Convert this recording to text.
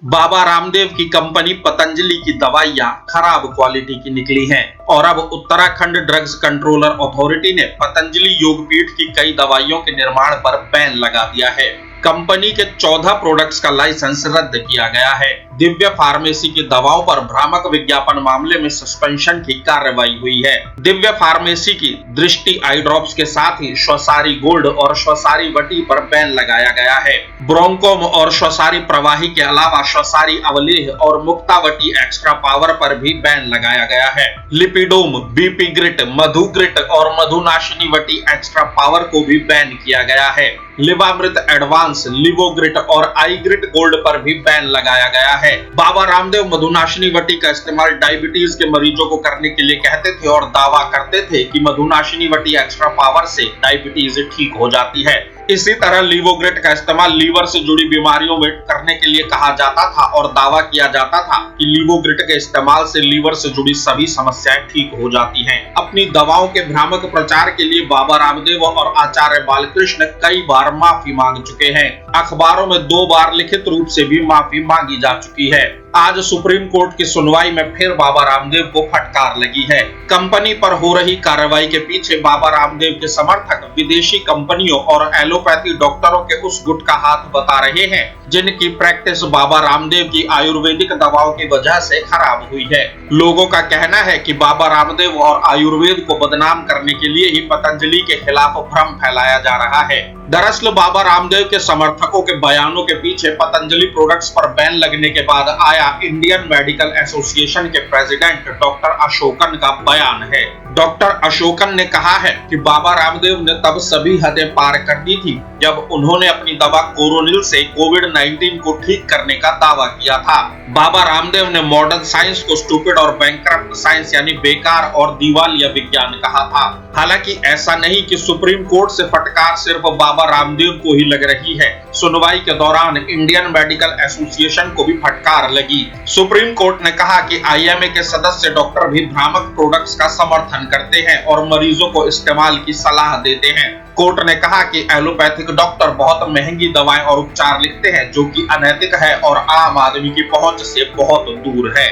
बाबा रामदेव की कंपनी पतंजलि की दवाइयां खराब क्वालिटी की निकली हैं और अब उत्तराखंड ड्रग्स कंट्रोलर अथॉरिटी ने पतंजलि योगपीठ की कई दवाइयों के निर्माण पर बैन लगा दिया है। कंपनी के 14 प्रोडक्ट्स का लाइसेंस रद्द किया गया है। दिव्य फार्मेसी की दवाओं पर भ्रामक विज्ञापन मामले में सस्पेंशन की कार्रवाई हुई है। दिव्य फार्मेसी की दृष्टि आई ड्रॉप्स के साथ ही श्वसारी गोल्ड और श्वसारी वटी पर बैन लगाया गया है। ब्रोंकोम और श्वसारी प्रवाही के अलावा श्वसारी अवलेह और मुक्तावटी एक्स्ट्रा पावर पर भी बैन लगाया गया है। लिपिडोम, बीपी ग्रिट, मधु ग्रिट और मधुनाशिनी वटी एक्स्ट्रा पावर को भी बैन किया गया है। लिवामृत एडवांस, लिवोग्रिट और आई ग्रिट गोल्ड पर भी बैन लगाया गया है। बाबा रामदेव मधुनाशिनी वटी का इस्तेमाल डायबिटीज के मरीजों को करने के लिए कहते थे और दावा करते थे कि मधुनाशिनी वटी एक्स्ट्रा पावर से डायबिटीज ठीक हो जाती है। इसी तरह लिवोग्रिट का इस्तेमाल लीवर से जुड़ी बीमारियों में करने के लिए कहा जाता था और दावा किया जाता था कि लिवोग्रिट के इस्तेमाल से लीवर से जुड़ी सभी समस्याएं ठीक हो जाती हैं। अपनी दवाओं के भ्रामक प्रचार के लिए बाबा रामदेव और आचार्य बालकृष्ण कई बार माफी मांग चुके हैं। अखबारों में 2 बार लिखित रूप से भी माफी मांगी जा चुकी है। आज सुप्रीम कोर्ट की सुनवाई में फिर बाबा रामदेव को फटकार लगी है। कंपनी पर हो रही कार्रवाई के पीछे बाबा रामदेव के समर्थक विदेशी कंपनियों और एलोपैथी डॉक्टरों के उस गुट का हाथ बता रहे हैं जिनकी प्रैक्टिस बाबा रामदेव की आयुर्वेदिक दवाओं की वजह से खराब हुई है। लोगों का कहना है कि बाबा रामदेव और आयुर्वेद को बदनाम करने के लिए ही पतंजलि के खिलाफ भ्रम फैलाया जा रहा है। दरअसल बाबा रामदेव के समर्थकों के बयानों के पीछे पतंजलि प्रोडक्ट्स पर बैन लगने के बाद आया इंडियन मेडिकल एसोसिएशन के प्रेसिडेंट डॉक्टर अशोकन का बयान है। डॉक्टर अशोकन ने कहा है कि बाबा रामदेव ने तब सभी हदें पार कर दी थी जब उन्होंने अपनी दवा कोरोनिल से कोविड-19 को ठीक करने का दावा किया था। बाबा रामदेव ने मॉडर्न साइंस को स्टूपिड और बैंकरप्ट साइंस यानी बेकार और दिवालिया विज्ञान कहा था। हालांकि ऐसा नहीं कि सुप्रीम कोर्ट से फटकार सिर्फ बाबा रामदेव को ही लग रही है। सुनवाई के दौरान इंडियन मेडिकल एसोसिएशन को भी फटकार लगी। सुप्रीम कोर्ट ने कहा कि आईएमए के सदस्य डॉक्टर भी भ्रामक प्रोडक्ट्स का समर्थन करते हैं और मरीजों को इस्तेमाल की सलाह देते हैं। कोर्ट ने कहा कि एलोपैथिक डॉक्टर बहुत महंगी दवाएं और उपचार लिखते हैं जो कि अनैतिक है और आम आदमी की पहुंच से बहुत दूर है।